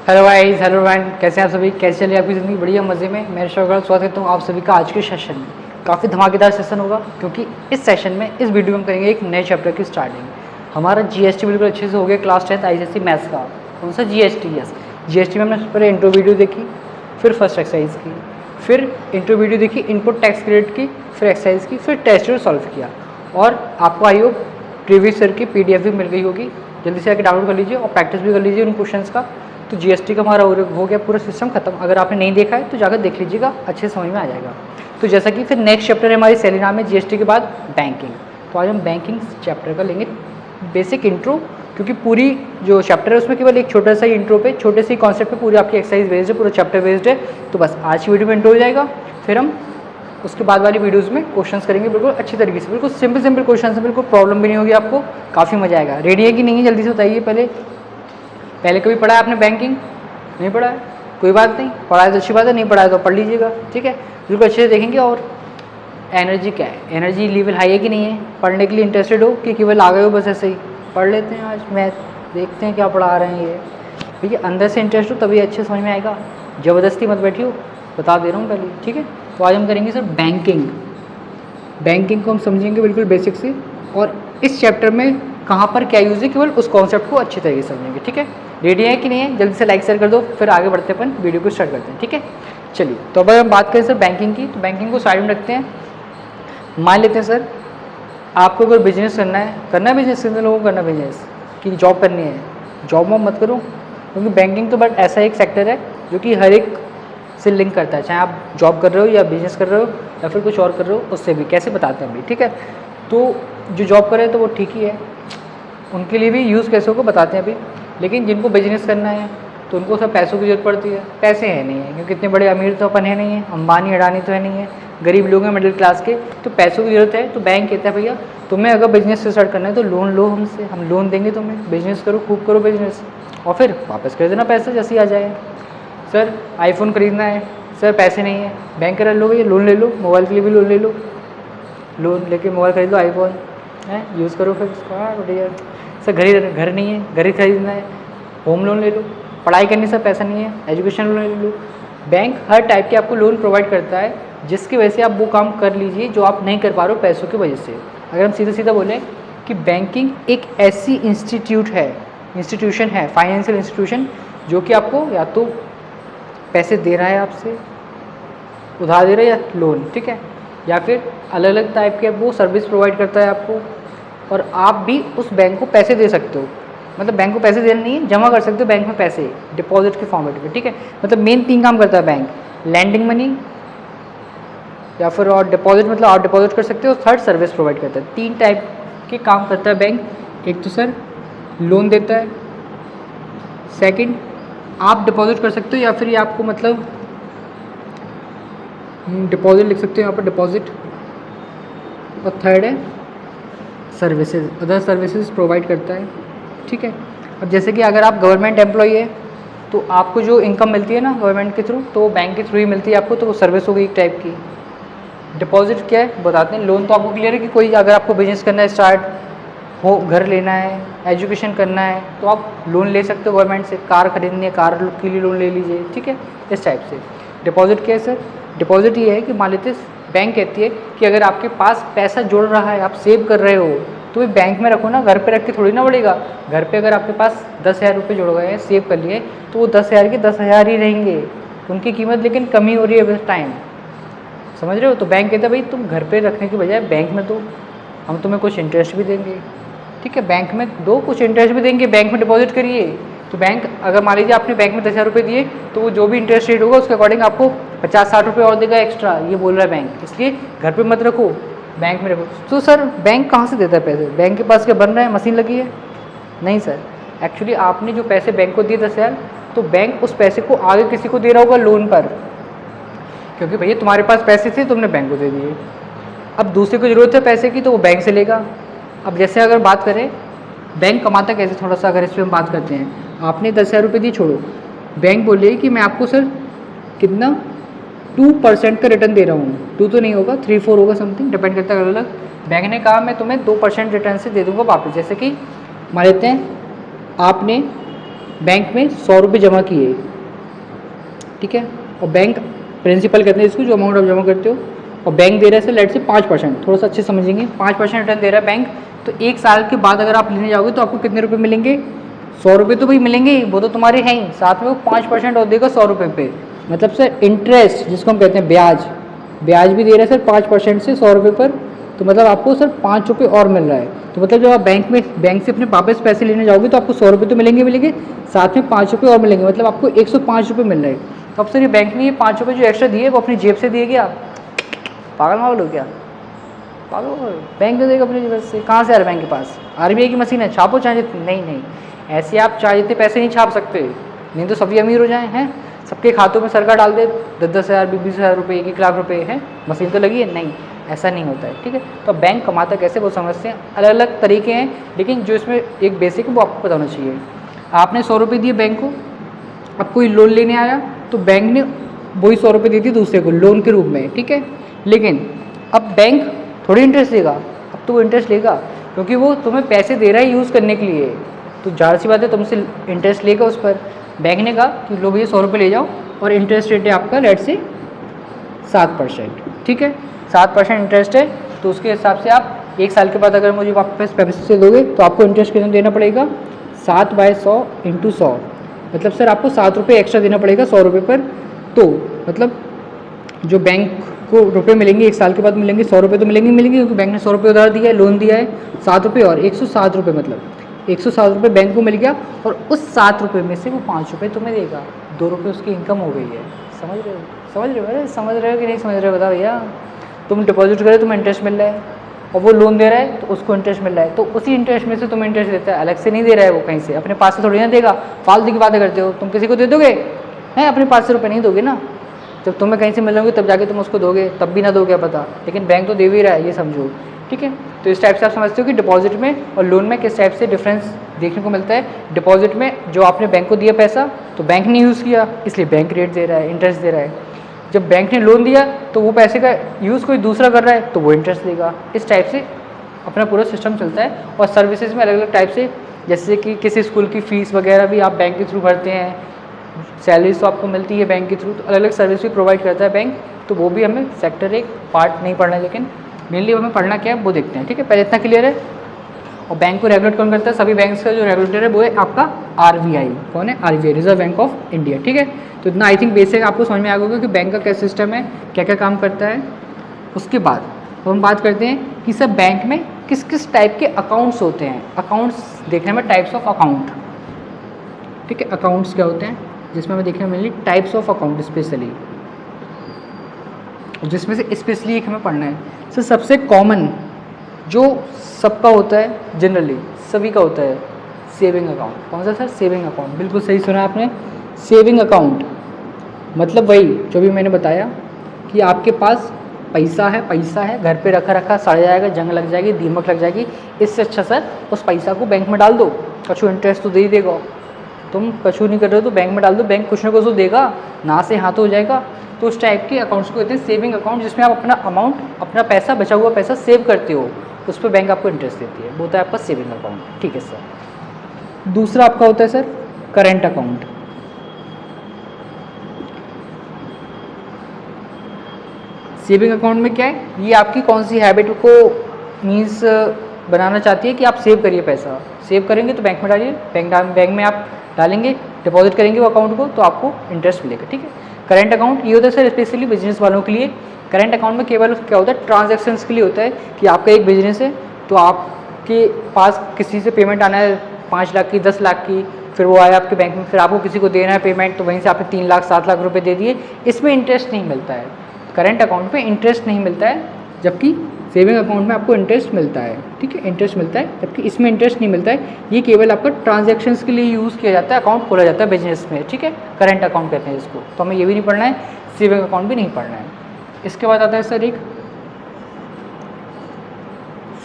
Hello guys, hello friend, कैसे हैं आप सभी? कैसे चल रही है आपकी ज़िंदगी? बढ़िया, मज़े में। मैं शौकत स्वागत करता हूँ आप सभी का आज के सेशन में। काफ़ी धमाकेदार सेशन होगा क्योंकि इस सेशन में, इस वीडियो में हम करेंगे एक नए चैप्टर की स्टार्टिंग। हमारा जीएसटी बिल्कुल अच्छे से हो गया क्लास 10th आईसीएसई मैथ्स का। कौन सा? जीएसटी। यस, जीएसटी में हमने सबसे पहले इंट्रो वीडियो देखी, फिर फर्स्ट एक्सरसाइज की, फिर इंट्रो वीडियो देखी इनपुट टैक्स क्रेडिट की, फिर एक्सरसाइज की, फिर टेस्ट और सॉल्व किया। और आपको आई होप प्रीवियस ईयर की पीडीएफ भी मिल गई होगी। जल्दी से आके डाउनलोड कर लीजिए और प्रैक्टिस भी कर लीजिए उन क्वेश्चंस का। तो जीएसटी का हमारा हो गया पूरा सिस्टम खत्म। अगर आपने नहीं देखा है तो जाकर देख लीजिएगा, अच्छे समझ में आ जाएगा। तो जैसा कि फिर नेक्स्ट चैप्टर है हमारी सेलिना में जीएसटी के बाद बैंकिंग। तो आज हम बैंकिंग चैप्टर का लेंगे बेसिक इंट्रो, क्योंकि पूरी जो चैप्टर है उसमें केवल एक छोटा सा ही इंट्रो पे, छोटे से कॉन्सेप्ट पे पूरी आपकी एक्सरसाइज बेस्ड है, पूरा चैप्टर बेस्ड है। तो बस आज की वीडियो में इंट्रो हो जाएगा, फिर हम उसके बाद वाली वीडियोस में क्वेश्चंस करेंगे बिल्कुल अच्छी तरीके से। बिल्कुल सिंपल क्वेश्चन है, बिल्कुल प्रॉब्लम भी नहीं होगी आपको, काफ़ी मजा आएगा। रेडी है कि नहीं है? जल्दी से बताइए। पहले कभी पढ़ा है आपने बैंकिंग? नहीं पढ़ा है? कोई बात नहीं, पढ़ा है तो अच्छी बात है, नहीं पढ़ा है तो पढ़ लीजिएगा, ठीक है। बिल्कुल अच्छे से देखेंगे। और एनर्जी क्या है, एनर्जी लेवल हाई है कि नहीं है? पढ़ने के लिए इंटरेस्टेड हो कि केवल आ गए हो बस ऐसे ही पढ़ लेते हैं आज मैथ, देखते हैं क्या पढ़ा रहे हैं ये। भैया अंदर से इंटरेस्ट हो तभी अच्छे समझ में आएगा, ज़बरदस्ती मत बैठिए, बता दे रहा हूँ पहले, ठीक है। तो आज हम करेंगे सर बैंकिंग को हम समझेंगे बिल्कुल बेसिक से, और इस चैप्टर में कहाँ पर क्या यूज़ है केवल उस कॉन्सेप्ट को अच्छी तरीके से समझेंगे, ठीक है। रेडी है कि नहीं है? जल्दी से लाइक शेयर कर दो, फिर आगे बढ़ते अपन वीडियो को स्टार्ट करते हैं, ठीक है। चलिए, तो अब हम बात करें सर बैंकिंग की, तो बैंकिंग को साइड में रखते हैं। मान लेते हैं सर आपको अगर बिजनेस करना है बिजनेस, कितने लोगों को करना है बिजनेस, कि जॉब करनी है, जॉब में मत करो, क्योंकि बैंकिंग तो बट ऐसा एक सेक्टर है जो कि हर एक से लिंक करता है, चाहे आप जॉब कर रहे हो या बिजनेस कर रहे हो या फिर कुछ और कर रहे हो, उससे भी कैसे बताते हैं अभी, ठीक है। तो जो जॉब कर रहे हैं तो वो ठीक ही है, उनके लिए भी यूज़ कैसे होगा बताते हैं अभी। लेकिन जिनको बिजनेस करना है तो उनको सब पैसों की जरूरत पड़ती है। पैसे है नहीं है, क्योंकि इतने बड़े अमीर तो अपन है नहीं है, अंबानी अडानी तो है नहीं है, गरीब लोग हैं मिडिल क्लास के, तो पैसों की ज़रूरत है। तो बैंक कहता है भैया तुम्हें अगर बिजनेस स्टार्ट करना है तो लोन लो हमसे, हम लोन देंगे तुम्हें, बिजनेस करो, खूब करो बिजनेस, और फिर वापस कर देना पैसा जैसे ही आ जाए। सर आईफोन ख़रीदना है, सर पैसे नहीं है, बैंक कर लो भैया, लोन ले लो, मोबाइल के लिए भी लोन ले लो, लोन लेके मोबाइल खरीद लो, आईफोन है, यूज़ करो फिर उसको। हाँ बढ़िया। सर घर नहीं है, घर ही खरीदना है, होम लोन ले लो, पढ़ाई करनी सर पैसा नहीं है, एजुकेशन लोन ले लो। बैंक हर टाइप के आपको लोन प्रोवाइड करता है, जिसकी वजह से आप वो काम कर लीजिए जो आप नहीं कर पा रहे हो पैसों की वजह से। अगर हम सीधा बोलें कि बैंकिंग एक ऐसी इंस्टीट्यूशन है, फाइनेंशियल इंस्टीट्यूशन, जो कि आपको या तो पैसे दे रहा है, आपसे उधार दे रहा है या लोन, ठीक है, या फिर अलग अलग टाइप के वो सर्विस प्रोवाइड करता है आपको, और आप भी उस बैंक को पैसे दे सकते हो। मतलब बैंक को पैसे देना नहीं है, जमा कर सकते हो बैंक में पैसे डिपॉजिट के फॉर्मेट में, ठीक है। मतलब मेन 3 काम करता है बैंक, लैंडिंग मनी या फिर और डिपॉजिट, मतलब आप डिपॉजिट कर सकते हो, थर्ड सर्विस प्रोवाइड करता है। 3 टाइप के काम करता है बैंक। एक तो सर लोन देता है, सेकंड आप डिपॉजिट कर सकते हो या फिर ये आपको मतलब डिपॉजिट लिख सकते हो यहाँ पर डिपॉजिट, और थर्ड है सर्विसेज, अदर सर्विसेज प्रोवाइड करता है, ठीक है। अब जैसे कि अगर आप गवर्नमेंट एम्प्लॉई है तो आपको जो इनकम मिलती है ना गवर्नमेंट के थ्रू, तो वो बैंक के थ्रू ही मिलती है आपको, तो वो सर्विस हो गई एक टाइप की। डिपॉजिट क्या है बताते हैं। लोन तो आपको क्लियर है कि कोई अगर आपको बिजनेस करना है स्टार्ट हो, घर लेना है, एजुकेशन करना है, तो आप लोन ले सकते हो गवर्नमेंट से, कार खरीदनी है, कार के लिए लोन ले लीजिए, ठीक है, इस टाइप से। डिपॉजिट क्या है सर? डिपॉजिट ये है कि मान लेते बैंक कहती है कि अगर आपके पास पैसा जुड़ रहा है, आप सेव कर रहे हो, तो ये बैंक में रखो ना, घर पे रख के थोड़ी ना बढ़ेगा। घर पे अगर आपके पास 10,000 रुपये जुड़ गए हैं, सेव कर लिए, तो वो 10,000 के 10,000 ही रहेंगे, उनकी कीमत लेकिन कमी हो रही है विद टाइम, समझ रहे हो। तो बैंक कहता है भाई तुम घर पे रखने की बजाय बैंक में दो, हम तुम्हें कुछ इंटरेस्ट भी देंगे, ठीक है, बैंक में दो, कुछ इंटरेस्ट भी देंगे, बैंक में डिपॉजिट करिए। तो बैंक अगर मान लीजिए आपने बैंक में 10,000 रुपये दिए, तो वो जो भी इंटरेस्ट रेट होगा उसके अकॉर्डिंग आपको 50-60 रुपये और देगा एक्स्ट्रा, ये बोल रहा है बैंक। इसलिए घर पे मत रखो, बैंक में रखो। तो सर बैंक कहाँ से देता है पैसे? बैंक के पास क्या बन रहा है, मशीन लगी है? नहीं सर, एक्चुअली आपने जो पैसे बैंक को दिए 10,000, तो बैंक उस पैसे को आगे किसी को दे रहा होगा लोन पर, क्योंकि भैया तुम्हारे पास पैसे थे, तुमने बैंक को दे दिए। अब दूसरे को ज़रूरत है पैसे की तो वो बैंक से लेगा। अब जैसे अगर बात करें बैंक कमाता कैसे, थोड़ा सा अगर इस पर हम बात करते हैं। आपने 10,000 रुपये दिए, छोड़ो, बैंक बोले कि मैं आपको सर कितना 2% का रिटर्न दे रहा हूँ, 2 तो नहीं होगा, 3-4 होगा, समथिंग डिपेंड करता है अलग अलग। बैंक ने कहा मैं तुम्हें 2% रिटर्न से दे दूँगा वापस। जैसे कि मान लेते हैं आपने बैंक में 100 रुपये जमा किए, ठीक है, और बैंक प्रिंसिपल कहते हैं इसको, जो अमाउंट आप जमा करते हो, और बैंक दे रहा है सर लेट से 5%, थोड़ा सा अच्छे समझेंगे, 5% रिटर्न दे रहा है बैंक। तो 1 साल के बाद अगर आप लेने जाओगे तो आपको कितने रुपये मिलेंगे? 100 रुपये तो भाई मिलेंगे ही, वो तो तुम्हारे हैं ही, साथ में वो 5% और देगा 100 रुपये पे। मतलब सर इंटरेस्ट जिसको हम कहते हैं ब्याज, ब्याज भी दे रहा है सर 5% से 100 रुपये पर, तो मतलब आपको सर 5 रुपये और मिल रहा है। तो मतलब जब आप बैंक से अपने वापस पैसे लेने जाओगे तो आपको 100 रुपये तो मिलेंगे, साथ में 5 रुपये और मिलेंगे, मतलब आपको 105 रुपये मिल रहे हैं। तो अब सर ये बैंक ने ये 5 रुपये जो एक्स्ट्रा दिए वो अपनी जेब से दिए क्या? पागल मागल हो क्या? पागल हो? बैंक दे देगा अपनी जेब से? कहाँ से आ रहा है बैंक के पास? RBI की मशीन है, छापो चाहे जितने। नहीं, ऐसे आप चाहे जितने पैसे नहीं छाप सकते, नहीं तो सभी अमीर हो जाए हैं, सबके खातों में सरकार डाल दे 10-10 हज़ार 20-20 हज़ार रुपये, 1-1 लाख रुपये है, मशीन तो लगी है। नहीं, ऐसा नहीं होता है, ठीक है। तो बैंक कमाता कैसे वो समझते हैं, अलग अलग तरीके हैं, लेकिन जो इसमें एक बेसिक है वो आपको पता होना चाहिए। आपने 100 रुपये दिए बैंक को, अब कोई लोन लेने आया तो बैंक ने वही 100 रुपये दे दिए दूसरे को लोन के रूप में, ठीक है। लेकिन अब बैंक थोड़ी इंटरेस्ट देगा, अब तो वो इंटरेस्ट लेगा क्योंकि वो तुम्हें पैसे दे रहा है यूज़ करने के लिए, तो जाहिर सी बात है तुमसे इंटरेस्ट लेगा उस पर। बैंक ने कहा कि लो भैया 100 रुपये ले जाओ, और इंटरेस्ट रेट है आपका लेट से 7%, ठीक है, 7% इंटरेस्ट है। तो उसके हिसाब से आप 1 साल के बाद अगर मुझे वापस पैसे दोगे तो आपको इंटरेस्ट कितना देना पड़ेगा? 7/100 × 100, मतलब सर आपको 7 रुपये एक्स्ट्रा देना पड़ेगा 100 रुपये पर। तो मतलब जो बैंक को रुपये मिलेंगे 1 साल के बाद मिलेंगे 100 रुपये तो मिलेंगे क्योंकि बैंक ने 100 रुपये उधार दिया है, लोन दिया है, 7 रुपये और 107 रुपये, मतलब 107 रुपये बैंक को मिल गया, और उस 7 रुपये में से वो 5 रुपये तुम्हें देगा, 2 रुपये उसकी इनकम हो गई है। समझ रहे हो? अरे समझ रहे हो कि नहीं समझ रहे हो? बताओ भैया। तुम डिपॉजिट करे तुम्हें इंटरेस्ट मिल रहा है, और वो लोन दे रहा है तो उसको इंटरेस्ट मिल रहा है, तो उसी इंटरेस्ट में से तुम्हें इंटरेस्ट देता है, अलग से नहीं दे रहा है वो कहीं से, अपने पास से थोड़ी ना देगा। फालतू की बातें करते हो, तुम किसी को दे दोगे हैं? अपने पास से रुपये नहीं दोगे ना, जब तुम्हें कहीं से मिलोगे तब जाके तुम उसको दोगे, तब भी ना दो क्या पता, लेकिन बैंक तो दे भी रहा है, ये समझो, ठीक है। तो इस टाइप से आप समझते हो कि डिपॉजिट में और लोन में किस टाइप से डिफरेंस देखने को मिलता है। डिपॉजिट में जो आपने बैंक को दिया पैसा तो बैंक ने यूज़ किया, इसलिए बैंक रेट दे रहा है, इंटरेस्ट दे रहा है। जब बैंक ने लोन दिया तो वो पैसे का यूज़ कोई दूसरा कर रहा है तो वो इंटरेस्ट देगा। इस टाइप से अपना पूरा सिस्टम चलता है। और सर्विसेज में अलग अलग टाइप से, जैसे कि किसी स्कूल की फ़ीस वगैरह भी आप बैंक के थ्रू भरते हैं, सैलरीज तो आपको मिलती है बैंक के थ्रू, तो अलग अलग सर्विस भी प्रोवाइड करता है बैंक। तो वो भी हमें सेक्टर एक पार्ट नहीं पढ़ना है, लेकिन मेनली हमें पढ़ना क्या है वो देखते हैं, ठीक है। पहले इतना क्लियर है। और बैंक को रेगुलेट कौन करता है? सभी बैंक्स का जो रेगुलेटर है वो है आपका RBI। कौन है? RBI, reserve bank of India, ठीक है। तो इतना आई थिंक बेसिक आपको समझ में आ गया कि बैंक का क्या सिस्टम है, क्या क्या काम करता है। उसके बाद हम बात करते हैं कि सब बैंक में किस किस टाइप के अकाउंट्स होते हैं। अकाउंट्स देखने में टाइप्स ऑफ अकाउंट, ठीक है। अकाउंट्स क्या होते हैं जिसमें हमें देखने मिली टाइप्स ऑफ अकाउंट स्पेशली, जिसमें से स्पेशली एक हमें पढ़ना है। सर सबसे कॉमन जो सबका होता है, जनरली सभी का होता है, सेविंग अकाउंट। कौन सा सर? सेविंग अकाउंट, बिल्कुल सही सुना आपने। सेविंग अकाउंट मतलब वही जो भी मैंने बताया कि आपके पास पैसा है घर पे रखा सड़ जाएगा, जंग लग जाएगी, दीमक लग जाएगी, इससे अच्छा सर उस पैसा को बैंक में डाल दो, कछु इंटरेस्ट तो दे ही देगा। तुम कछु नहीं कर रहे हो तो बैंक में डाल दो, बैंक कुछ ना कुछ तो देगा, ना से हाथ हो जाएगा। तो उस टाइप के अकाउंट्स को कहते हैं सेविंग अकाउंट, जिसमें आप अपना अमाउंट, अपना पैसा, बचा हुआ पैसा सेव करते हो, उस पर बैंक आपको इंटरेस्ट देती है, वो होता है आपका सेविंग अकाउंट, ठीक है सर। दूसरा आपका होता है sir current account. Saving account में क्या है, ये आपकी कौन सी हैबिट को मीन्स बनाना चाहती है कि आप सेव करिए पैसा, सेव करेंगे तो बैंक में डालिए, बैंक में आप डालेंगे, डिपॉजिट करेंगे वो अकाउंट को तो आपको इंटरेस्ट मिलेगा, ठीक है। करेंट अकाउंट ये होता है सर स्पेशली बिजनेस वालों के लिए। करेंट अकाउंट में केवल क्या होता है, ट्रांजैक्शंस के लिए होता है कि आपका एक बिजनेस है तो आपके पास किसी से पेमेंट आना है 5 लाख की, 10 लाख की, फिर वो आया आपके बैंक में, फिर आपको किसी को देना है पेमेंट, तो वहीं से आपने 3 लाख 7 लाख रुपए दे दिए, इसमें इंटरेस्ट नहीं मिलता है। करेंट अकाउंट में इंटरेस्ट नहीं मिलता है, जबकि सेविंग अकाउंट में आपको इंटरेस्ट मिलता है, ठीक है, इंटरेस्ट मिलता है, जबकि इसमें इंटरेस्ट नहीं मिलता है। ये केवल आपका ट्रांजैक्शंस के लिए यूज़ किया जाता है, अकाउंट खोला जाता है बिजनेस में, ठीक है, करेंट अकाउंट कहते हैं इसको। तो हमें ये भी नहीं पढ़ना है, सेविंग अकाउंट भी नहीं पढ़ना है। इसके बाद आता है सर एक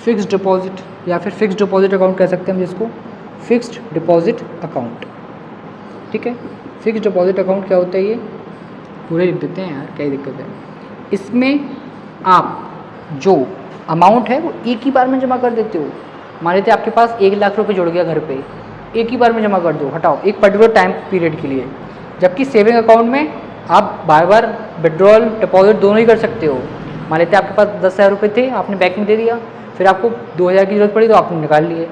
फिक्स्ड डिपॉजिट, या फिर फिक्स्ड डिपॉजिट अकाउंट कह सकते हैं हम जिसको, फिक्स्ड डिपॉजिट अकाउंट, ठीक है। फिक्स्ड डिपॉजिट अकाउंट क्या होता है, ये पूरे लिख देते हैं यार, क्या ही दिक्कत है। इसमें आप जो अमाउंट है वो एक ही बार में जमा कर देते हो। मान लेते आपके पास 1 लाख रुपए जुड़ गया घर पे, एक ही बार में जमा कर दो, हटाओ, एक पर्टिकुलर टाइम पीरियड के लिए। जबकि सेविंग अकाउंट में आप बार बार विड्रॉल डिपॉजिट दोनों ही कर सकते हो। मान लेते हैं आपके पास 10,000 रुपये थे, आपने बैंक में दे दिया, फिर आपको 2,000 की जरूरत पड़ी तो आपने निकाल लिए,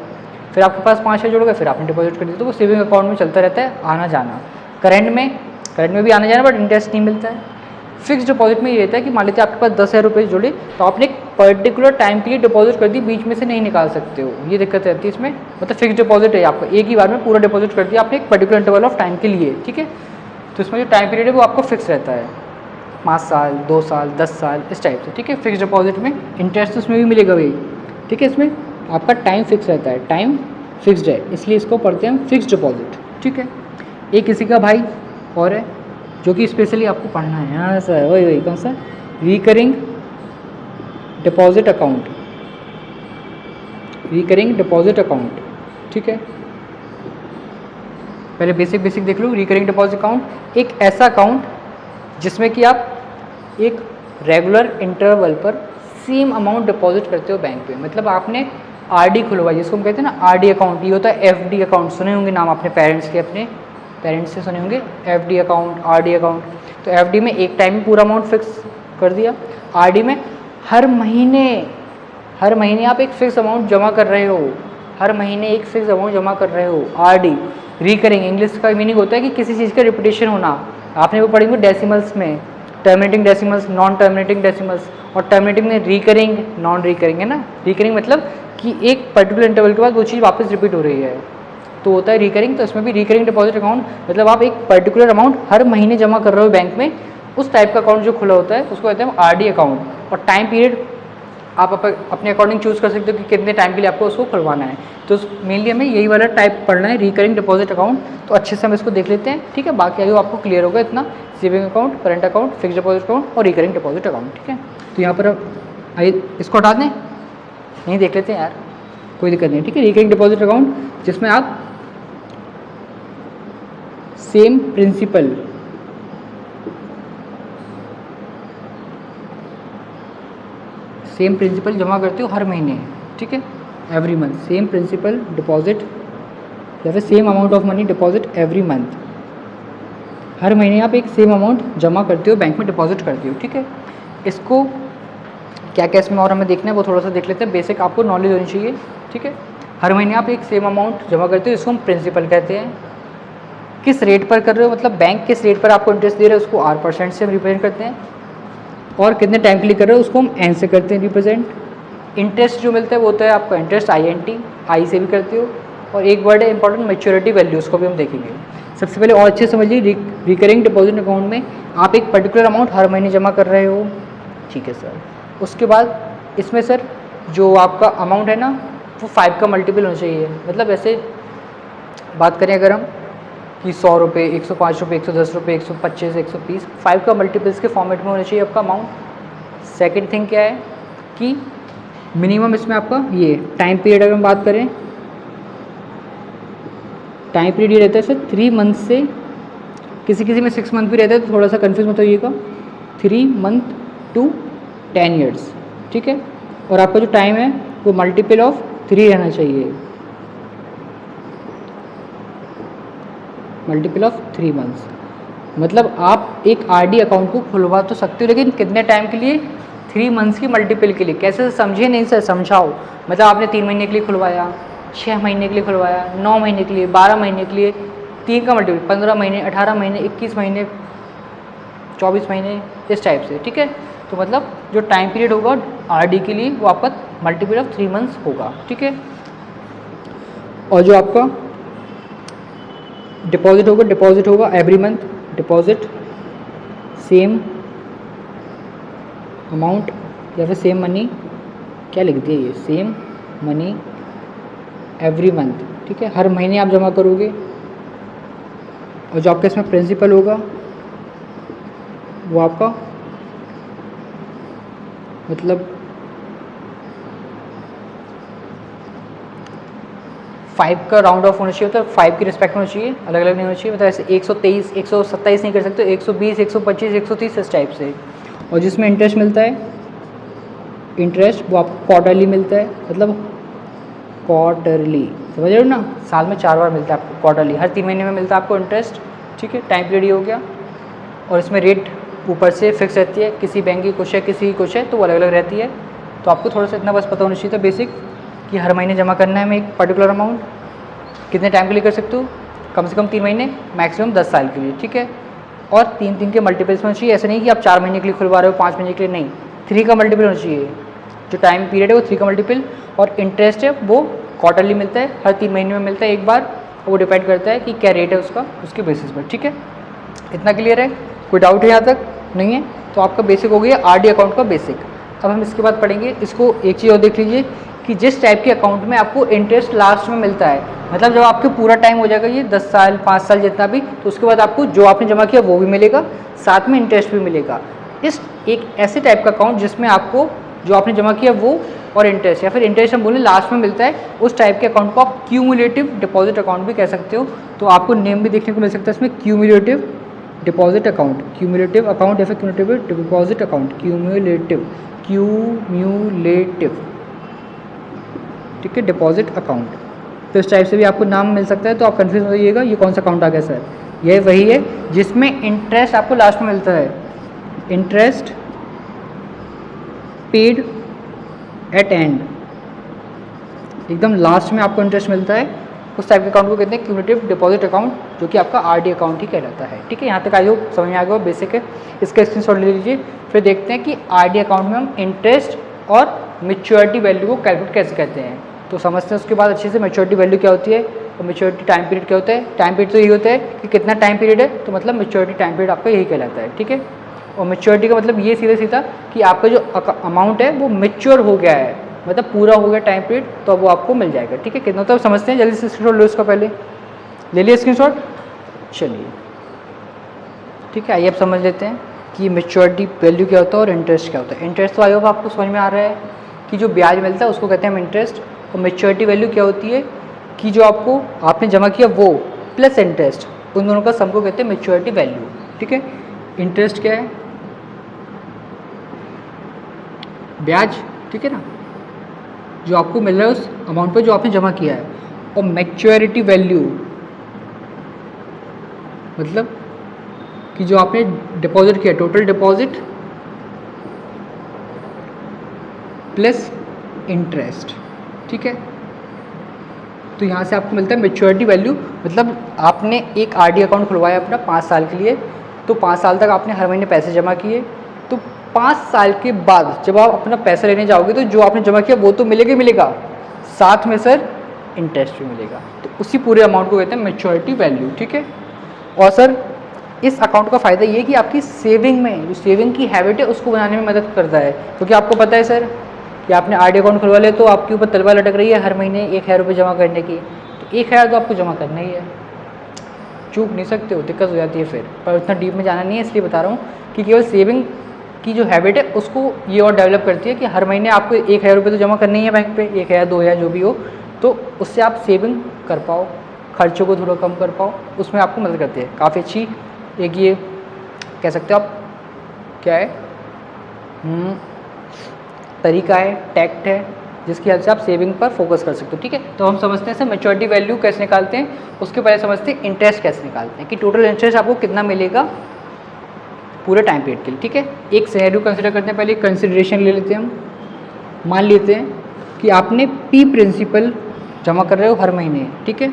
फिर आपके पास 5,000 जुड़ गए, फिर आपने डिपॉजिट कर दिया। तो वो सेविंग अकाउंट में चलता रहता है आना जाना। करंट में भी आना जाना, बट इंटरेस्ट नहीं मिलता है। फिक्स डिपॉजिट में ये रहता है कि मान लेते हैं आपके पास 10,000 रुपये जुड़े, तो आपने एक पर्टिकुलर टाइम के लिए डिपॉजिट कर दी, बीच में से नहीं निकाल सकते हो, ये दिक्कत रहती है इसमें। मतलब फिक्स डिपॉजिट है, आपको एक ही बार में पूरा डिपॉजिट कर दिया आपने एक पर्टिकुलर इंटरवल ऑफ टाइम के लिए, ठीक है। तो इसमें जो टाइम पीरियड है वो आपको फिक्स रहता है, 5 साल, 2 साल, 10 साल, इस टाइप से, ठीक है। फिक्स डिपॉजिट में इंटरेस्ट उसमें भी मिलेगा वही, ठीक है। इसमें आपका टाइम फिक्स रहता है, टाइम फिक्स्ड है, इसलिए इसको पढ़ते हैं हम फिक्स डिपॉजिट, ठीक है। एक किसी का भाई और है जो कि स्पेशली आपको पढ़ना है, हाँ सर, वही कौन सा, recurring deposit account, recurring deposit account, ठीक है। पहले बेसिक देख लो। रिकरिंग डिपॉजिट अकाउंट एक ऐसा अकाउंट जिसमें कि आप एक रेगुलर इंटरवल पर सेम अमाउंट डिपॉजिट करते हो बैंक पे। मतलब आपने आरडी खुलवाई, जिसको हम कहते हैं ना आरडी अकाउंट, ये होता है एफडी अकाउंट, सुने होंगे नाम अपने पेरेंट्स के, अपने पेरेंट्स से सुने होंगे एफडी अकाउंट, आरडी अकाउंट। तो एफडी में एक टाइम में पूरा अमाउंट फिक्स कर दिया, आरडी में हर महीने आप एक फिक्स अमाउंट जमा कर रहे हो, हर महीने एक फिक्स अमाउंट जमा कर रहे हो। आरडी रिकरिंग, इंग्लिश का मीनिंग होता है कि किसी चीज़ का रिपीटेशन होना। आपने वो पढ़ेंगे डेसिमल्स में, terminating decimals, non terminating decimals, और टर्मिनेटिंग में रिकरिंग, नॉन रिकरिंग, है ना। रिकरिंग मतलब कि एक पर्टिकुलर इंटरवल के बाद वो चीज़ वापस रिपीट हो रही है, तो होता है रिकरिंग। तो इसमें भी रिकरिंग डिपॉजिट अकाउंट मतलब आप एक पर्टिकुलर अमाउंट हर महीने जमा कर रहे हो बैंक में, उस टाइप का अकाउंट जो खुला होता है उसको कहते हैं आरडी अकाउंट। और टाइम पीरियड आप अपने अकॉर्डिंग चूज़ कर सकते हो कि कितने टाइम के लिए आपको उसको खुलवाना है। तो मेनली हमें यही वाला टाइप पढ़ना है, रिकरिंग डिपॉजिट अकाउंट। तो अच्छे से हम इसको देख लेते हैं, ठीक है। बाकी आगे आपको क्लियर होगा इतना, saving account, current account, fix deposit account और रिकरिंग डिपॉजिट अकाउंट, ठीक है। तो यहाँ पर आइए इसको हटा दें, नहीं देख लेते हैं यार, कोई दिक्कत नहीं, ठीक है। रिकरिंग डिपॉजिट अकाउंट जिसमें आप सेम प्रिंसिपल, जमा करते हो हर महीने, ठीक है, every month. Same principal deposit या फिर same amount of money deposit every month, हर महीने आप एक सेम अमाउंट जमा करते हो, बैंक में डिपॉजिट करते हो, ठीक है। इसको क्या क्या इसमें और हमें देखना है वो थोड़ा सा देख लेते हैं, बेसिक आपको नॉलेज होनी चाहिए, ठीक है। हर महीने आप एक सेम अमाउंट जमा करते हो, इसको हम प्रिंसिपल कहते हैं। किस रेट पर कर रहे हो, मतलब बैंक किस रेट पर आपको इंटरेस्ट दे रहे हो, उसको R% से हम रिप्रेजेंट करते हैं। और कितने टाइम के लिए कर रहे हो उसको हम N से करते हैं रिप्रेजेंट। इंटरेस्ट जो मिलता है वो होता है आपका इंटरेस्ट, INT, आई से भी करते हो। और एक वर्ड है इंपॉर्टेंट, मैच्योरिटी वैल्यू, उसको भी हम देखेंगे। सबसे पहले और अच्छे समझिए, रिकरिंग डिपॉजिट अकाउंट में आप एक पर्टिकुलर अमाउंट हर महीने जमा कर रहे हो, ठीक है सर। उसके बाद इसमें सर जो आपका अमाउंट है ना वो 5 का मल्टीपल होना चाहिए। मतलब ऐसे बात करें अगर हम कि 100 रुपये, 105 रुपये, 110 रुपये, 125, 130, 5 का मल्टीपल्स के फॉर्मेट में होना चाहिए आपका अमाउंट। सेकंड थिंग क्या है कि मिनिमम इसमें आपका ये टाइम पीरियड, अगर हम बात करें टाइम पीरियड ये रहता है सर 3 मंथ से, किसी में 6 मंथ भी रहता है, तो थोड़ा सा कन्फ्यूज मत होइएगा, 3 मंथ टू 10 ईयर्स, ठीक है। और आपका जो टाइम है वो मल्टीपल ऑफ 3 रहना चाहिए, मल्टीपल ऑफ 3 मंथ्स। मतलब आप एक आरडी अकाउंट को खुलवा तो सकते हो, लेकिन कितने टाइम के लिए, 3 मंथ्स की मल्टीपल के लिए। कैसे समझिए, नहीं सर समझाओ। मतलब आपने 3 महीने के लिए खुलवाया, 6 महीने के लिए खुलवाया, 9 महीने के लिए, 12 महीने के लिए, 3 का मल्टीपल 15 महीने, 18 महीने, 21 महीने, 24 महीने, इस टाइप से, ठीक है। तो मतलब जो टाइम पीरियड होगा आरडी के लिए वो आपका मल्टीपल ऑफ 3 मंथ्स होगा, ठीक है। और जो आपका डिपॉजिट होगा every month, deposit same amount या फिर सेम मनी, क्या लिख दिया ये, सेम मनी एवरी मंथ, ठीक है। हर महीने आप जमा करोगे। और जो आपका इसमें प्रिंसिपल होगा वो आपका मतलब 5 का राउंड ऑफ होना चाहिए, तो 5 की रिस्पेक्ट होना चाहिए, अलग अलग नहीं होना चाहिए। मतलब ऐसे 123, 127 नहीं कर सकते, 120, 125, 130 इस टाइप से। और जिसमें इंटरेस्ट मिलता है, इंटरेस्ट वो आपको क्वार्टरली मिलता है, मतलब क्वार्टरली समझ रहे हो ना, साल में 4 बार मिलता है आपको क्वार्टरली, हर 3 महीने में मिलता है आपको इंटरेस्ट, ठीक है। टाइम पीरियड हो गया, और इसमें रेट ऊपर से फिक्स रहती है, किसी बैंक की कुछ है किसी की कुछ है, तो वो अलग अलग रहती है। तो आपको थोड़ा सा इतना बस पता होना चाहिए था बेसिक, कि हर महीने जमा करना है हमें एक पर्टिकुलर अमाउंट, कितने टाइम के लिए कर सकते हो, कम से कम 3 महीने, मैक्सिमम 10 साल के लिए, ठीक है। और 3 के मल्टीपल्स होना चाहिए, ऐसा नहीं कि आप 4 महीने के लिए खुलवा रहे हो, 5 महीने के लिए नहीं, 3 का मल्टीपल होना चाहिए। जो टाइम पीरियड है वो 3 का मल्टीपल, और इंटरेस्ट है वो क्वार्टरली मिलता है, हर 3 महीने में मिलता है एक बार, वो डिपेंड करता है कि क्या रेट है उसका, उसके बेसिस पर, ठीक है। इतना क्लियर है, कोई डाउट है यहाँ तक? नहीं है? तो आपका बेसिक हो गया आरडी अकाउंट का बेसिक। अब हम इसके बाद पढ़ेंगे, इसको एक चीज़ और देख लीजिए कि जिस टाइप के अकाउंट में आपको इंटरेस्ट लास्ट में मिलता है, मतलब जब आपके पूरा टाइम हो जाएगा ये 10 साल 5 साल जितना भी, तो उसके बाद आपको जो आपने जमा किया वो भी मिलेगा, साथ में इंटरेस्ट भी मिलेगा। इस एक ऐसे टाइप का अकाउंट जिसमें आपको जो आपने जमा किया वो और इंटरेस्ट, या फिर इंटरेस्ट हम बोले लास्ट में मिलता है, उस टाइप के अकाउंट को आप क्यूमुलेटिव डिपॉजिट अकाउंट भी कह सकते हो। तो आपको नेम भी देखने को मिल सकता है इसमें, cumulative deposit account, cumulative account या फिर क्यूमुलेटिव डिपॉजिट अकाउंट, क्यूमुलेटिव, ठीक है, डिपॉजिट अकाउंट। तो इस टाइप से भी आपको नाम मिल सकता है, तो आप कंफ्यूज हो जाइएगा ये कौन सा अकाउंट आ गया सर। यह वही है जिसमें इंटरेस्ट आपको लास्ट में मिलता है, इंटरेस्ट पेड एट एंड, एकदम लास्ट में आपको इंटरेस्ट मिलता है, उस टाइप के अकाउंट को कहते हैं क्यूमुलेटिव डिपॉजिट अकाउंट, जो कि आपका आरडी अकाउंट ही कहलाता है, ठीक है। यहाँ तक आई होप समझ में आ गया, बेसिक है, इसका स्क्रीनशॉट ले लीजिए। फिर देखते हैं कि आरडी अकाउंट में हम इंटरेस्ट और मैच्योरिटी वैल्यू को कैलकुलेट कैसे करते हैं, तो समझते हैं उसके बाद अच्छे से मैच्योरिटी वैल्यू क्या होती है और मैच्योरिटी टाइम पीरियड क्या होता है। टाइम पीरियड तो यही होता है कि कितना टाइम पीरियड है, तो मतलब मैच्योरिटी टाइम पीरियड आपका यही कहलाता है, ठीक है। और मैच्योरिटी का मतलब ये सीधा सीधा कि आपका जो अमाउंट है वो मैच्योर हो गया है, मतलब पूरा हो गया टाइम पीरियड, तो वो आपको मिल जाएगा, ठीक है। कितना तो आप समझते हैं, जल्दी से स्क्रीनशॉट लो इसका, पहले ले लिया स्क्रीनशॉट, चलिए ठीक है। आइए अब समझ लेते हैं कि मैच्योरिटी वैल्यू क्या होता है और इंटरेस्ट क्या होता है। इंटरेस्ट तो आई होप आपको समझ में आ रहा है कि जो ब्याज मिलता है उसको कहते हैं हम इंटरेस्ट, और मैच्योरिटी वैल्यू क्या होती है कि जो आपको आपने जमा किया वो प्लस इंटरेस्ट, उन दोनों का सम को कहते हैं मैच्योरिटी वैल्यू, ठीक है। इंटरेस्ट क्या है, ब्याज, ठीक है ना, जो आपको मिल रहा है उस अमाउंट पर जो आपने जमा किया है, और मैच्योरिटी वैल्यू मतलब कि जो आपने डिपॉजिट किया, टोटल डिपॉजिट प्लस इंटरेस्ट, ठीक है। तो यहाँ से आपको मिलता है मैच्योरिटी वैल्यू, मतलब आपने एक आरडी अकाउंट खुलवाया अपना 5 साल के लिए, तो 5 साल तक आपने हर महीने पैसे जमा किए, तो 5 साल के बाद जब आप अपना पैसा लेने जाओगे तो जो आपने जमा किया वो तो मिलेगा ही मिलेगा, साथ में सर इंटरेस्ट भी मिलेगा, तो उसी पूरे अमाउंट को कहते हैं मैच्योरिटी वैल्यू, ठीक है। और सर इस अकाउंट का फ़ायदा ये कि आपकी सेविंग में, जो सेविंग की हैबिट है उसको बनाने में मदद करता है, क्योंकि आपको पता है सर कि आपने आरडी अकाउंट खुलवा लिया तो आपके ऊपर तलवार लटक रही है हर महीने 1000 रुपये जमा करने की, तो 1000 तो आपको जमा करना ही है, चूक नहीं सकते हो, दिक्कत हो जाती है फिर। पर उतना डीप में जाना नहीं है, इसलिए बता रहा हूँ कि केवल सेविंग की जो हैबिट है उसको ये और डेवलप करती है कि हर महीने आपको 1000 रुपये तो जमा करनी है बैंक पे, 1000 2000 जो भी हो, तो उससे आप सेविंग कर पाओ, खर्चों को थोड़ा कम कर पाओ, उसमें आपको मदद करती है। काफ़ी अच्छी एक ये कह सकते हो आप, क्या है, तरीका है, टैक्ट है, जिसकी हेल्प से आप सेविंग पर फोकस कर सकते हो, ठीक है। तो हम समझते हैं सर मैच्योरिटी वैल्यू कैसे निकालते हैं, उसके पहले समझते हैं इंटरेस्ट कैसे निकालते हैं, कि टोटल इंटरेस्ट आपको कितना मिलेगा पूरे टाइम पीरियड के लिए, ठीक है। एक सिनेरियो कंसिडर करते हैं, पहले कंसिडरेशन ले लेते हैं हम। मान लेते हैं कि आपने पी प्रिंसिपल जमा कर रहे हो हर महीने, ठीक है,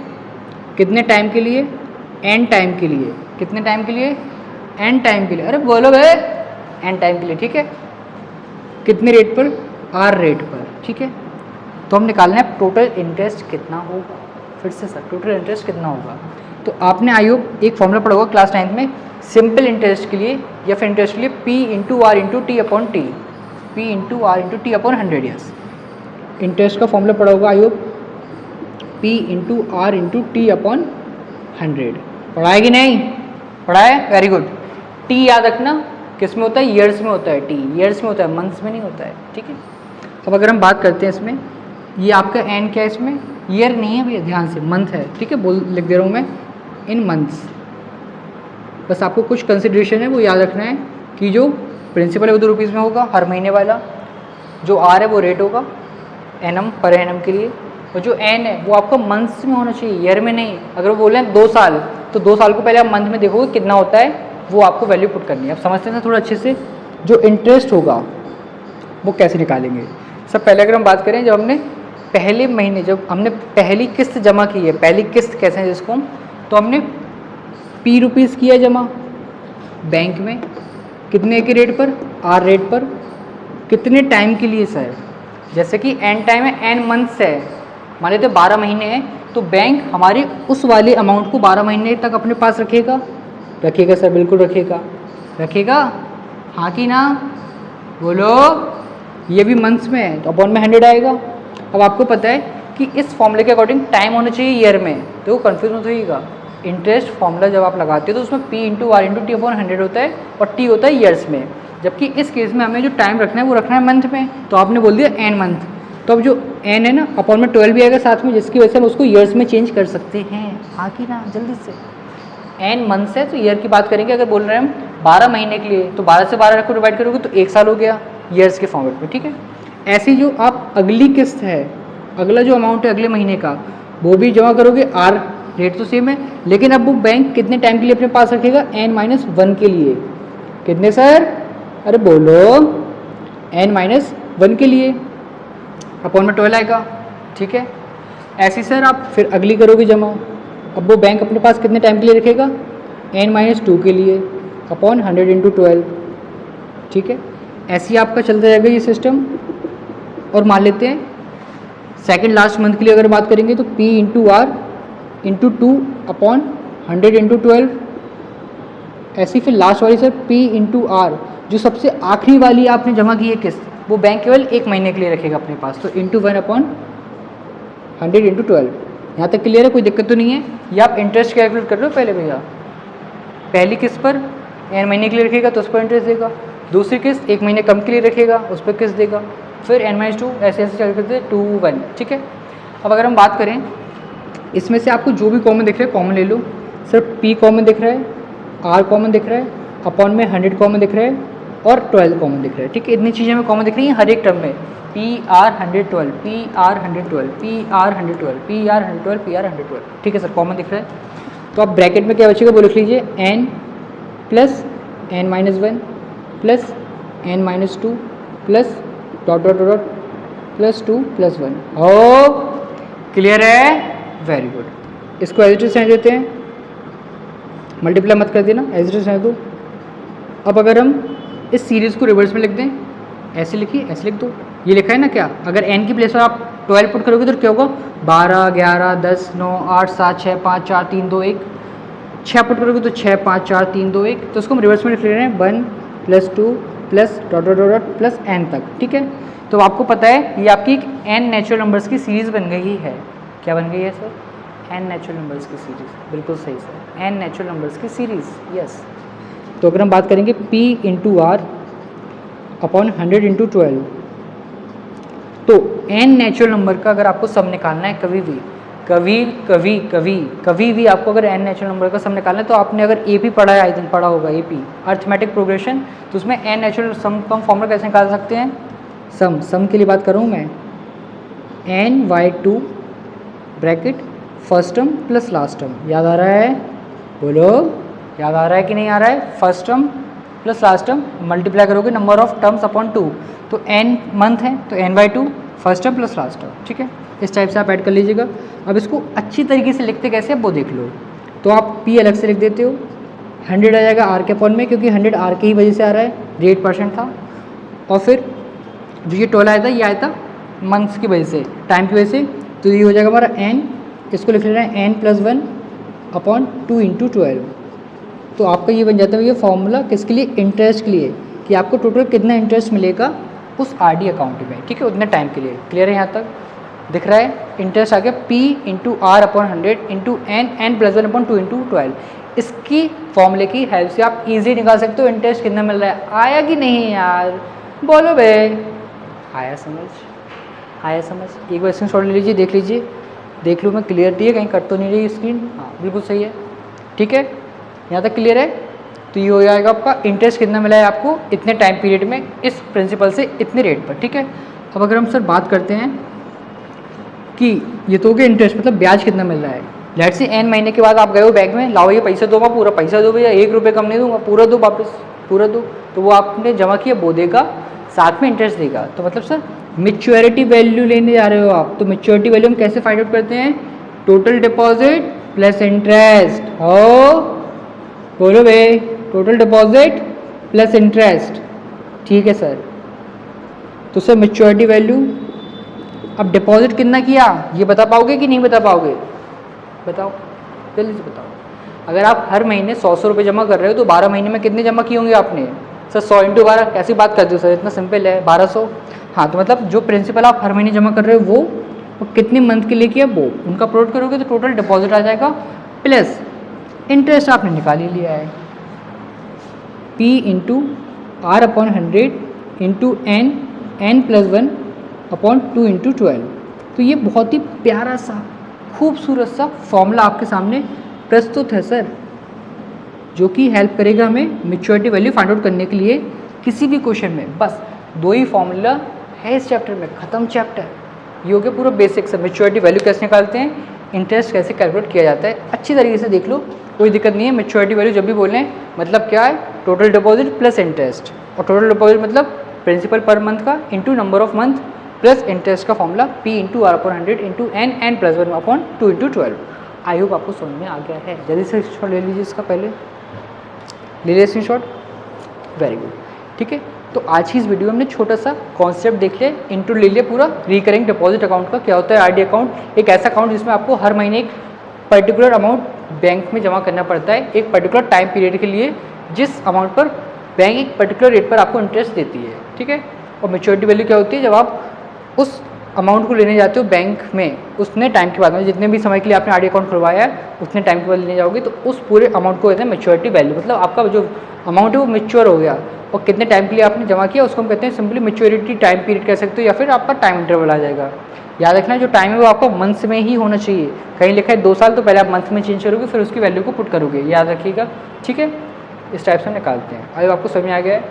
कितने टाइम के लिए, एन टाइम के लिए, कितने टाइम के लिए, एन टाइम के लिए, अरे बोलो भाई, एन टाइम के लिए, ठीक है, कितने रेट पर, आर रेट पर, ठीक है। तो हम निकालना है टोटल इंटरेस्ट कितना होगा, फिर से सर टोटल इंटरेस्ट कितना होगा, तो आपने आयोग एक फॉर्मूला पढ़ा होगा क्लास 9th में, सिंपल इंटरेस्ट के लिए या फिर इंटरेस्ट के लिए P into R into T upon T, P into R into T upon 100 years. Interest का फॉर्मूला पढ़ा होगा आयोग, P into R into T upon 100, पढ़ा है कि नहीं, पढ़ा है, वेरी गुड। टी याद रखना किस में होता है, ईयर्स में होता है, टी ईयर्स में होता है, मंथ्स में नहीं होता है, ठीक है। अब अगर हम बात करते हैं इसमें, ये आपका एन क्या है, इसमें ईयर नहीं है भैया, ध्यान से मंथ है, ठीक है, बोल लिख दे रहा हूँ मैं, इन मंथ्स। बस आपको कुछ कंसिडरेशन है वो याद रखना है कि जो प्रिंसिपल है वो 2 रुपीज़ में होगा हर महीने वाला, जो आर है वो रेट होगा एनम पर एनम के लिए, और जो एन है वो आपका मंथ्स में होना चाहिए, ईयर में नहीं। अगर वो बोले 2 साल तो 2 साल को पहले आप मंथ में देखोगे कितना होता है, वो आपको वैल्यू पुट करनी है। आप समझते हैं थोड़ा अच्छे से। जो इंटरेस्ट होगा वो कैसे निकालेंगे। सब पहले अगर हम बात करें, जब हमने पहले महीने जब हमने पहली किस्त जमा की है, पहली किस्त कैसे है जिसको हम, तो हमने ₹P किया जमा बैंक में, कितने के रेट पर, R रेट पर, कितने टाइम के लिए सर, जैसे कि एन टाइम है, एन मंथ्स है, मान लेते 12 महीने हैं, तो बैंक हमारे उस वाले अमाउंट को 12 महीने तक अपने पास रखेगा। रखेगा सर, बिल्कुल रखेगा। रखेगा हाँ कि ना, बोलो। ये भी मंथ्स में है तो अपॉन में 100 आएगा। अब आपको पता है कि इस फॉर्मूले के अकॉर्डिंग टाइम होना चाहिए ईयर में, तो कंफ्यूज मत होइएगा। इंटरेस्ट फॉर्मूला जब आप लगाते हो तो उसमें P into R into T upon 100 होता है और टी होता है ईयर्स में, जबकि इस केस में हमें जो टाइम रखना है वो रखना है मंथ में। तो आपने बोल दिया एन मंथ, तो अब जो एन है ना अपॉन में 12 भी आएगा साथ में, जिसकी वजह से हम उसको ईयर्स में चेंज कर सकते हैं। हाँ कि ना, जल्दी से। एन मंथ्स है तो ईयर की बात करेंगे। अगर बोल रहे हैं हम 12 महीने के लिए तो 12 से 12 को डिवाइड करोगे तो 1 साल हो गया ईयर्स के फॉर्मेट में, ठीक है। ऐसी जो आप अगली किस्त है, अगला जो अमाउंट है अगले महीने का, वो भी जमा करोगे। आर रेट तो सेम है, लेकिन अब वो बैंक कितने टाइम के लिए अपने पास रखेगा, n-1 के लिए। कितने सर, अरे बोलो, n-1 के लिए, अपॉन में 12 आएगा, ठीक है। ऐसी सर आप फिर अगली करोगे जमा, अब वो बैंक अपने पास कितने टाइम के लिए रखेगा, n-2 के लिए, अपॉन 100 इंटू 12, ठीक है। ऐसे आपका चलता जाएगा ये सिस्टम। और मान लेते हैं सेकंड लास्ट मंथ के लिए अगर बात करेंगे तो P into R into 2 upon 100 into 12। ऐसी फिर लास्ट वाली सर P इंटू आर, जो सबसे आखिरी वाली आपने जमा की है किस्त, वो बैंक केवल 1 महीने के लिए रखेगा अपने पास, तो इंटू 1 अपॉन 100 इंटू 12। यहाँ तक क्लियर है, कोई दिक्कत तो नहीं है। या आप इंटरेस्ट कैलकुलेट कर लो पहले भैया। पहली किस्त पर n महीने के लिए रखेगा तो उस पर इंटरेस्ट देगा, दूसरी किस्त 1 महीने कम के लिए रखेगा उस पर किस्त देगा, फिर n-2 ऐसे ऐसे चल करते 2 1, ठीक है। अब अगर हम बात करें इसमें से आपको जो भी कॉमन दिख रहा है कॉमन ले लो। सिर्फ P कॉमन दिख रहा है, R कॉमन दिख रहा है, अपॉन में 100 कॉमन दिख रहा है और 12 कॉमन दिख रहा है, ठीक है। इतनी चीज़ें हमें कॉमन दिख रही हैं हर एक टर्म में। PR 112, PR 112, PR 112, PR 112, PR 112, ठीक है सर, कॉमन दिख रहा है। तो आप ब्रैकेट में क्या बचेगा वो लिख लीजिए, n plus n-1 plus n-2 plus dot dot dot plus 2 plus 1। हो क्लियर है, वेरी गुड। इसको एज इट इज रहने देते हैं, मल्टीप्लाई मत कर देना, एज इट इज रहने दो। अब अगर हम इस सीरीज़ को रिवर्स में लिख दें, ऐसे लिखिए, ऐसे लिख दो। ये लिखा है ना क्या, अगर n की प्लेस पर आप 12 पुट करोगे तो क्या होगा, 12 11 10 9 8 7 6 5 4 3 2 1। 6 पुट करोगे तो 6 5 4 3 2 1, तो उसको हम रिवर्स में लिख रहे हैं 1 plus 2 plus dot dot dot plus n तक, ठीक है। तो आपको पता है ये आपकी n नेचुरल नंबर्स की सीरीज़ बन गई है। क्या बन गई है सर, n नेचुरल नंबर्स की सीरीज़, बिल्कुल सही सर, n नेचुरल नंबर्स की सीरीज़, यस। तो अगर हम बात करेंगे P into R upon 100 into 12, तो n नेचुरल नंबर का अगर आपको सम निकालना है कभी भी आपको अगर n नेचुरल नंबर का सम निकालना है, तो आपने अगर AP पढ़ा है, आई थिंक पढ़ा होगा AP अर्थमेटिक प्रोग्रेशन, तो उसमें n नेचुरल सम का फॉर्मूला कैसे निकाल सकते हैं, सम के लिए बात कर रहा हूँ मैं, n/2 bracket first term plus last term. याद आ रहा है, बोलो, याद आ रहा है कि नहीं आ रहा है। First term plus last term multiply करोगे नंबर ऑफ टर्म्स अपॉन 2, तो n मंथ है तो n/2 first term plus last term, ठीक है। इस टाइप से आप ऐड कर लीजिएगा। अब इसको अच्छी तरीके से लिखते कैसे वो देख लो। तो आप P अलग से लिख देते हो, 100 आ जाएगा R के अपॉन में, क्योंकि 100 R की ही वजह से आ रहा है, रेट परसेंट था, और फिर जो ये 12 आया था ये आया था मंथ्स की वजह से, टाइम की वजह से, तो ये हो जाएगा हमारा n, इसको लिख लेना है n+1 अपॉन 2 इंटू 12। तो आपका ये बन जाता है ये फॉर्मूला किसके लिए, इंटरेस्ट के लिए, कि आपको टोटल कितना इंटरेस्ट मिलेगा उस RD अकाउंट में, ठीक है, उतने टाइम के लिए। क्लियर है, यहाँ तक दिख रहा है। इंटरेस्ट आ गया P into R upon 100 into n+1 upon 2 into 12। इसकी फॉर्मूले की हेल्प से आप इजी निकाल सकते हो इंटरेस्ट कितना मिल रहा है। आया कि नहीं यार, बोलो बे, आया समझ, आया समझ। एक बार स्क्रीन शॉट ले लीजिए, देख लीजिए, देख लो मैं क्लियरिटी है, कहीं कट तो नहीं रही स्क्रीन, हाँ बिल्कुल सही है, ठीक है, यहाँ तक क्लियर है। तो ये हो जाएगा आपका इंटरेस्ट कितना मिला है आपको इतने टाइम पीरियड में, इस प्रिंसिपल से इतने रेट पर, ठीक है। अब अगर हम सर बात करते हैं कि ये तो के इंटरेस्ट मतलब ब्याज कितना मिल रहा है। लेट से n महीने के बाद आप गए हो बैंक में, लाओ ये पैसा दो, पूरा पैसा दो भैया, 1 रुपये कम नहीं दूंगा, पूरा दो वापस, पूरा दो। तो वो आपने जमा किया वो देगा, साथ में इंटरेस्ट देगा। तो मतलब सर मैच्योरिटी वैल्यू लेने जा रहे हो आप, तो मैच्योरिटी वैल्यू हम कैसे फाइंड आउट करते हैं? Total deposit plus interest. हो बोलो भाई, टोटल डिपॉजिट प्लस इंटरेस्ट, ठीक है सर। तो सर मैच्योरिटी वैल्यू, अब डिपॉजिट कितना किया ये बता पाओगे कि नहीं बता पाओगे? बताओ जल्दी से बताओ। अगर आप हर महीने 100 रुपये जमा कर रहे हो तो 12 महीने में कितने जमा किए होंगे आपने? सर 100 × 12 कैसी बात करते हो सर, इतना सिंपल है, 1200। हाँ, तो मतलब जो प्रिंसिपल आप हर महीने जमा कर रहे हो वो कितने मंथ के लिए किया वो उनका प्रोडक्ट करोगे तो टोटल डिपॉजिट आ जाएगा, प्लस इंटरेस्ट आपने निकाल ही लिया है, P × R/100 × n+1/2 × 12। तो ये बहुत ही प्यारा सा खूबसूरत सा फॉर्मूला आपके सामने प्रस्तुत है सर, जो कि हेल्प करेगा हमें मैच्योरिटी वैल्यू फाइंड आउट करने के लिए किसी भी क्वेश्चन में। बस 2 ही फॉर्मूला है इस चैप्टर में, ख़त्म चैप्टर। ये हो गया पूरा बेसिक्स है, मैच्योरिटी वैल्यू कैसे निकालते हैं, इंटरेस्ट कैसे कैलकुलेट किया जाता है, अच्छी तरीके से देख लो, कोई दिक्कत नहीं है। मैच्योरिटी वैल्यू जब भी बोलें मतलब क्या है, टोटल डिपॉजिट प्लस इंटरेस्ट, और टोटल डिपॉजिट मतलब प्रिंसिपल पर मंथ का into number of month plus interest का formula P × R/100 × n+1/2 × 12। I hope आपको समझ में आ गया है। जल्दी से स्क्रीनशॉट ले लीजिए इसका, पहले ले लीजिए स्क्रीनशॉट, वेरी गुड, ठीक है। तो आज की इस वीडियो में हमने छोटा सा कॉन्सेप्ट देख लिया, इंट्रो ले लिया पूरा रिकरिंग डिपॉजिट अकाउंट का। क्या होता है आरडी अकाउंट? एक ऐसा अकाउंट जिसमें आपको हर महीने एक पर्टिकुलर अमाउंट बैंक में जमा करना पड़ता है एक पर्टिकुलर टाइम पीरियड के लिए, जिस अमाउंट पर बैंक एक पर्टिकुलर रेट पर आपको इंटरेस्ट देती है, ठीक है। और मैच्योरिटी वैल्यू क्या होती है? जब आप उस अमाउंट को लेने जाते हो बैंक में, उतने टाइम के बाद में, जितने भी समय के लिए आपने आरडी अकाउंट खुलवाया है उतने टाइम के बाद लेने जाओगे तो उस पूरे अमाउंट को कहते हैं मैच्योरिटी वैल्यू। मतलब आपका जो अमाउंट है वो मैच्योर हो गया और कितने टाइम के लिए आपने जमा किया उसको हम कहते हैं सिंपली मैच्योरिटी टाइम पीरियड कह सकते हो, या फिर आपका टाइम इंटरवल आ जाएगा। याद रखना जो टाइम है वो आपको मंथ्स में ही होना चाहिए। कहीं लिखा है 2 साल तो पहले आप मंथ में चेंज करोगे फिर उसकी वैल्यू को पुट करोगे, याद रखिएगा, ठीक है। इस टाइप से निकालते हैं। अगर आपको समझ में आ गया है,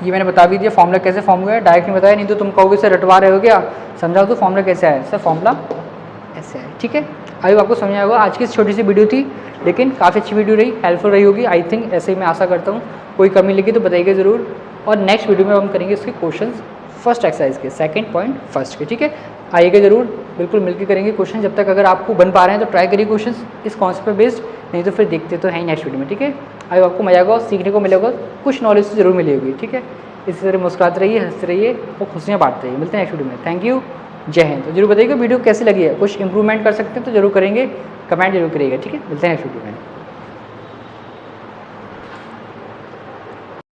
ये मैंने बता भी दिया फॉर्मूला कैसे फॉर्म हुआ है, डायरेक्ट नहीं बताया, नहीं तो तुम कहोगे सर रटवा रहे हो क्या, समझाओ तो फॉर्मूला कैसे है। सर फॉर्मूला ऐसे है, ठीक है। आई आपको समझ आएगा। आज की छोटी सी वीडियो थी लेकिन काफ़ी अच्छी वीडियो रही, हेल्पफुल रही होगी आई थिंक, ऐसे ही मैं आशा करता हूँ। कोई कमी लगी तो बताइएगा ज़रूर, और नेक्स्ट वीडियो में हम करेंगे इसके क्वेश्चंस फर्स्ट एक्सरसाइज के, सेकंड पॉइंट फर्स्ट के, ठीक है। आइएगा ज़रूर, बिल्कुल मिलकर करेंगे क्वेश्चन। जब तक अगर आपको बन पा रहे हैं तो ट्राई करिए क्वेश्चन इस कॉन्सेप्ट पर बेस्ड, नहीं तो फिर देखते तो हैं नेक्स्ट वीडियो में, ठीक है। आई आपको मजा आएगा, सीखने को मिलेगा, कुछ नॉलेज से जरूर मिलेगी, ठीक है। इसी तरह मुस्कुराते रहिए, हंसते रहिए और खुशियाँ बांटते रहिए। मिलते हैं नेक्स्ट वीडियो में, थैंक यू, जय हिंद। तो जरूर बताइएगा वीडियो कैसी लगी है, कुछ इंप्रूवमेंट कर सकते हैं तो जरूर करेंगे, कमेंट जरूर करिएगा, ठीक है। मिलते हैं नेक्स्ट वीडियो में।